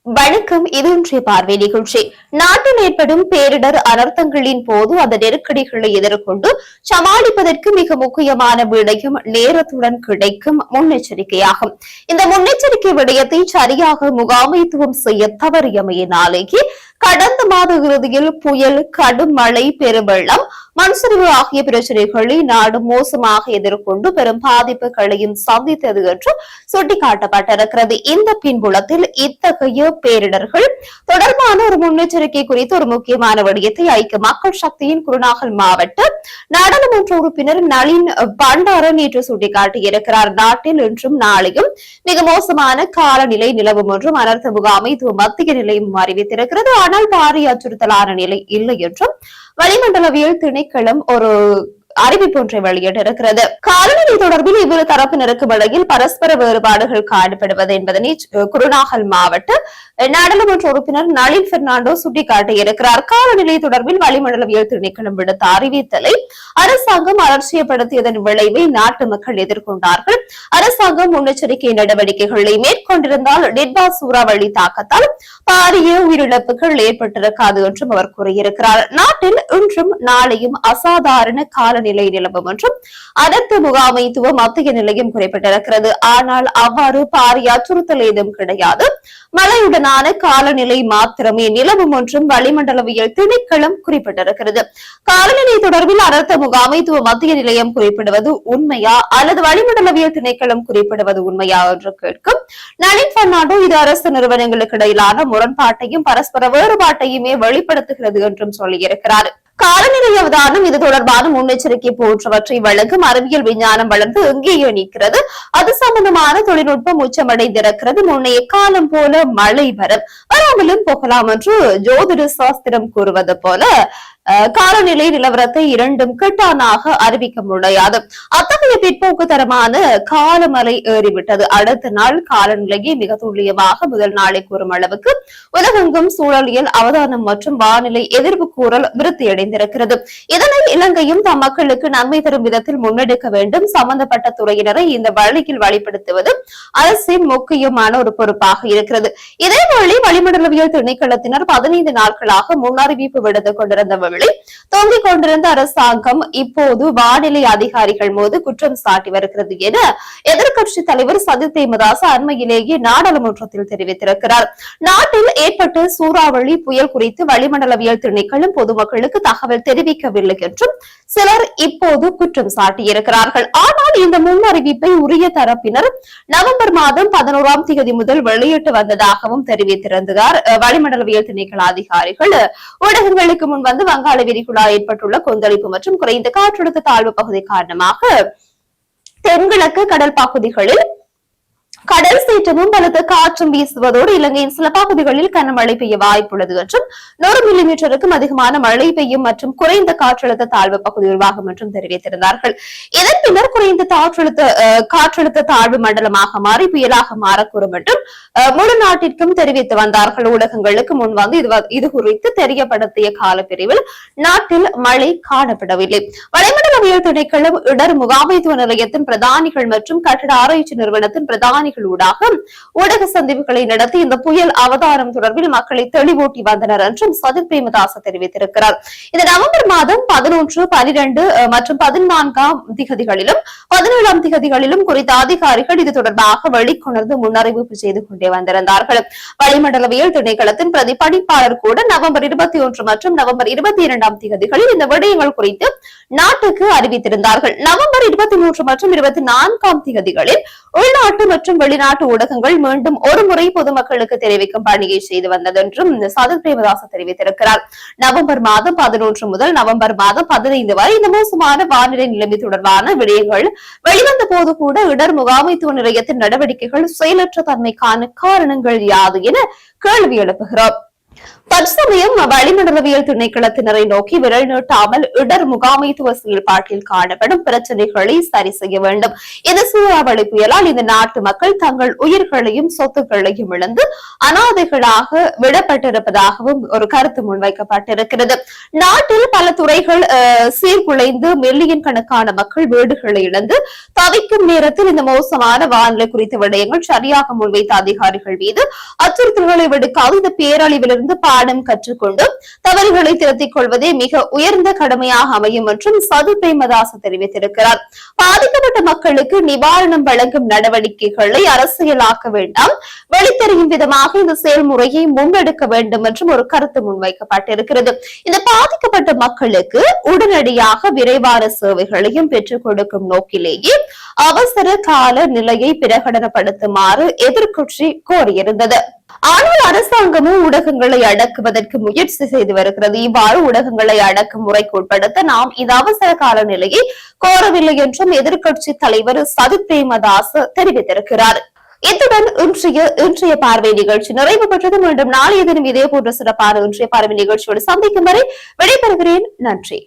வணக்கம். இது இன்றைய பார்வை நிகழ்ச்சி. நாட்டில் ஏற்படும் பேரிடர் அனர்த்தங்களின் போது அந்த நெருக்கடிகளை எதிர்கொண்டு சமாளிப்பதற்கு மிக முக்கியமான விடயம் நேரத்துடன் கிடைக்கும் முன்னெச்சரிக்கையாகும். இந்த முன்னெச்சரிக்கை விடயத்தை சரியாக முகாமைத்துவம் செய்ய தவறியமையினாலேயே கடந்த மாத இறுதியில் புயல், கடும் மழை, பெருவெள்ளம், மண்சரிவு ஆகிய பிரச்சனைகளை நாடு மோசமாக எதிர்கொண்டு பெரும் பாதிப்புகளையும் சந்தித்தது என்று சுட்டிக்காட்டப்பட்டிருக்கிறது. இந்த பின்புலத்தில் இத்தகைய பேரிடர்கள் தொடர்பான ஒரு முன்னெச்சரிக்கை குறித்து ஒரு முக்கியமான விடயத்தை ஐக்கிய மக்கள் சக்தியின் குருநாகல் மாவட்ட நாடாளுமன்ற உறுப்பினர் நளின் பண்டார நேற்று சுட்டிக்காட்டியிருக்கிறார். நாட்டில் இன்றும் நாளையும் மிக மோசமான காலநிலை நிலவும் என்றும் அனர்த்த முகாமைத்துவ மத்திய நிலையம் அறிவித்திருக்கிறது. ஆனால் பாரிய அச்சுறுத்தலான நிலை இல்லை என்றும் வளிமண்டலவியல் திணைக்களம் ஒரு அறிவிப்பு ஒன்றை வெளியிட்டிருக்கிறது. காலநிலை தொடர்பில் இவ்விரு தரப்பினருக்கும் இடையில் பரஸ்பர வேறுபாடுகள் காணப்படுவது என்பதனை குருநாகல் மாவட்ட நாடாளுமன்ற உறுப்பினர் நளின் பெர்னாண்டோ சுட்டிக்காட்டியிருக்கிறார். காலநிலை தொடர்பில் வளிமண்டலவியல் திணைக்களம் விடுத்த அறிவித்தலை அரசாங்கம் அலட்சியப்படுத்தியதன் விளைவை நாட்டு மக்கள் எதிர்கொண்டார்கள். அரசாங்கம் முன்னெச்சரிக்கை நடவடிக்கைகளை மேற்கொண்டிருந்தால் டிட்வா சூறாவளி தாக்கத்தால் பாரிய உயிரிழப்புகள் ஏற்பட்டிருக்காது என்றும் அவர் கூறியிருக்கிறார். நாட்டில் இன்றும் நாளையும் அசாதாரண காலநிலை நிலவும் என்றும் அனர்த்த முகாமைத்துவ மத்திய நிலையம் குறிப்பிட்டிருக்கிறது. ஆனால் அவ்வாறு பாரிய அச்சுறுத்தல் ஏதும் கிடையாது, மழையுடனான காலநிலை மாத்திரமே நிலவும் என்றும் வளிமண்டலவியல் திணைக்களம் குறிப்பிட்டிருக்கிறது. காலநிலை தொடர்பில் அனர்த்த முகாமைத்துவ மத்திய நிலையம் குறிப்பிடுவது உண்மையா அல்லது வளிமண்டலவியல் திணைக்களம் குறிப்பிடுவது உண்மையா என்று கேட்கும் நளின் பெர்னாண்டோ, இது அரசு நிறுவனங்களுக்கு இடையிலான முரண்பாட்டையும் பரஸ்பர வேறுபாட்டையுமே வெளிப்படுத்துகிறது என்றும் சொல்லியிருக்கிறார். காலநிலை அவதானம், இது தொடர்பான முன்னெச்சரிக்கை போன்றவற்றை வழங்கும் அறிவியல் விஞ்ஞானம் வளர்ந்து எங்கேயோ நிற்கிறது. அது சம்பந்தமான தொழில்நுட்பம் உச்சமடைந்திருக்கிறது. முன்னைய காலம் போல மழை வராமலும் போகலாம் என்று ஜோதிட சாஸ்திரம் கூறுவது போல காலநிலை நிலவரத்தை இரண்டும் கட்டானாக அறிவிக்க முடியாது. அத்தகைய பிற்போக்குத்தரமான காலமலை ஏறிவிட்டது. அடுத்த நாள் காலநிலையை மிக துல்லியமாக முதல் நாளை கூறும் அளவுக்கு உலகெங்கும் சூழலியல் அவதானம் மற்றும் வானிலை எதிர்ப்பு கூறல் விருத்தியடைந்திருக்கிறது. இதனை இலங்கையும் தம் மக்களுக்கு நன்மை தரும் விதத்தில் முன்னெடுக்க வேண்டும். சம்பந்தப்பட்ட துறையினரை இந்த வழியில் வழிபடுத்துவது அரசின் முக்கியமான ஒரு பொறுப்பாக இருக்கிறது. இதேவேளை வளிமண்டலவியல் திணைக்களத்தினர் 15 நாட்களாக முன்னறிவிப்பு விடுத்துக் கொண்டிருந்த தொங்கிக் கொண்டிருந்த அரசாங்கம் இப்போது வானிலை அதிகாரிகள் மீது குற்றம் சாட்டி வருகிறது என எதிர்க்கட்சி தலைவர் சஜித் பிரேமதாச அண்மையிலேயே நாடாளுமன்றத்தில் தெரிவித்திருக்கிறார். நாட்டில் ஏற்பட்ட சூறாவளி புயல் குறித்து வளிமண்டலவியல் திணைக்களம் பொதுமக்களுக்கு தகவல் தெரிவிக்கவில்லை என்றும் சிலர் இப்போது குற்றம் சாட்டியிருக்கிறார்கள். ஆனால் இந்த முன்னறிவிப்பை உரிய தரப்பினர் நவம்பர் மாதம் 11ஆம் தேதி முதல் வெளியிட்டு வந்ததாகவும் தெரிவித்திருந்தார். வளிமண்டலவியல் திணைக்கள அதிகாரிகள் ஊடகங்களுக்கு முன் வந்து வங்காள விரிகுடா ஏற்பட்டுள்ள கொந்தளிப்பு மற்றும் குறைந்த காற்றழுத்த தாழ்வு பகுதி காரணமாக தென்கிழக்கு கடல் பகுதிகளில் கடல் சீற்றமும் பலத்த காற்றும் வீசுவதோடு இலங்கையின் சில பகுதிகளில் கனமழை பெய்ய வாய்ப்புள்ளது என்றும் 100 மில்லிமீட்டருக்கும் அதிகமான மழை பெய்யும் மற்றும் குறைந்த காற்றழுத்த தாழ்வு பகுதி உருவாகும் என்றும் தெரிவித்திருந்தார்கள். இதன் பின்னர் குறைந்த காற்றழுத்த தாழ்வு மண்டலமாக மாறி புயலாக மாறக்கூடும் என்றும் முழு நாட்டிற்கும் தெரிவித்து வந்தார்கள். ஊடகங்களுக்கு முன் வந்து இது குறித்து தெரியப்படுத்திய காலப்பிரிவில் நாட்டில் மழை காணப்படவில்லை. வளிமண்டலவியல் திணைக்களம் இடர் முகாமைத்துவ நிலையத்தின் பிரதானிகள் மற்றும் கட்டட ஆராய்ச்சி நிறுவனத்தின் பிரதானிகள் ஊடக சந்திப்புகளை நடத்தி இந்த புயல் அவதாரம் தொடர்பில் மக்களை தெளிவூட்டி வந்தனர் என்றும் சஜித் பிரேமதாச தெரிவித்திருக்கிறார். இந்த நவம்பர் மாதம் 11, 12 மற்றும் 14ஆம் திகதிகளிலும் 17ஆம் திகதிகளிலும் குறித்த அதிகாரிகள் இது தொடர்பாக வெளிக்கொணர்ந்து முன்னறிவிப்பு செய்து கொண்டே வந்திருந்தார்கள். வளிமண்டலவியல் திணைக்களத்தின் பிரதிபலிப்பாளர் கூட நவம்பர் 21 மற்றும் நவம்பர் 22ஆம் திகதிகளில் இந்த விடயங்கள் குறித்து நாட்டுக்கு அறிவித்திருந்தார்கள். நவம்பர் 23 மற்றும் 24ஆம் திகதிகளில் உள்நாட்டு மற்றும் வெளிநாட்டு ஊடகங்கள் மீண்டும் ஒரு முறை பொதுமக்களுக்கு தெரிவிக்கும் பணியை செய்து வந்தது என்றும் சஜித் பிரேமதாச தெரிவித்திருக்கிறார். நவம்பர் மாதம் 11 முதல் நவம்பர் மாதம் 15 வரை இந்த மோசமான வானிலை நிலைமை தொடர்பான விடயங்கள் வெளிவந்த போது கூட இடர் முகாமைத்துவ நிலையத்தின் நடவடிக்கைகள் செயலற்ற தன்மைக்கான காரணங்கள் யாது என கேள்வி எழுப்புகிறோம். தற்சமயம் வளிமண்டலவியல் திணைக்களத்தினரை நோக்கி விரல் நீட்டாமல் இடர் முகாமைத்துவ செயல்பாட்டில் காணப்படும் பிரச்சனைகளை சரி செய்ய வேண்டும். இந்த சூறாவளி புயலால் இந்த நாட்டு மக்கள் தங்கள் உயிர்களையும் சொத்துக்களையும் இழந்து அனாதைகளாக விடப்பட்டிருப்பதாகவும் ஒரு கருத்து முன்வைக்கப்பட்டிருக்கிறது. நாட்டில் பல துறைகள் சீர்குலைந்து மில்லியன் கணக்கான மக்கள் வீடுகளை இழந்து தவிக்கும் நேரத்தில் இந்த மோசமான வானிலை குறித்த விடயங்கள் சரியாக முன்வைத்த அதிகாரிகள் மீது அச்சுறுத்தல்களை விடுக்காது இந்த பேரழிவிலிருந்து பாடம் கற்றுக்கொண்டு தவறுகளை திருத்திக் கொள்வதே மிக உயர்ந்த கடமையாக அமையும் என்றும் சது பிரேமதாச தெரிவித்திருக்கிறார். பாதிக்கப்பட்ட மக்களுக்கு நிவாரணம் வழங்கும் நடவடிக்கைகளை அரசியலாக்க வேண்டாம், வெளித்தெரியும் விதமாக இந்த செயல்முறையை முன்னெடுக்க வேண்டும் என்றும் ஒரு கருத்து முன்வைக்கப்பட்டிருக்கிறது. இந்த பாதிக்கப்பட்ட மக்களுக்கு உடனடியாக விரைவான சேவைகளையும் பெற்றுக் கொடுக்கும் நோக்கிலேயே அவசர கால நிலையை பிரகடனப்படுத்துமாறு எதிர்க்கட்சி கோரியிருந்தது. ஆனால் அரசாங்கமும் ஊடகங்களை அடக்குவதற்கு முயற்சி செய்து வருகிறது. இவ்வாறு ஊடகங்களை அடக்கும் முறைக்கு உட்படுத்த நாம் இந்த அவசர கால நிலையை கோரவில்லை என்றும் எதிர்க்கட்சி தலைவர் சஜித் பிரேமதாச தெரிவித்திருக்கிறார். இத்துடன் இன்றைய பார்வை நிகழ்ச்சி நிறைவு பெற்றது. மீண்டும் நாளைய தினம் இதே போன்ற சிறப்பான இன்றைய பார்வை நிகழ்ச்சியோடு சந்திக்கும் வரை விடைபெறுகிறேன். நன்றி.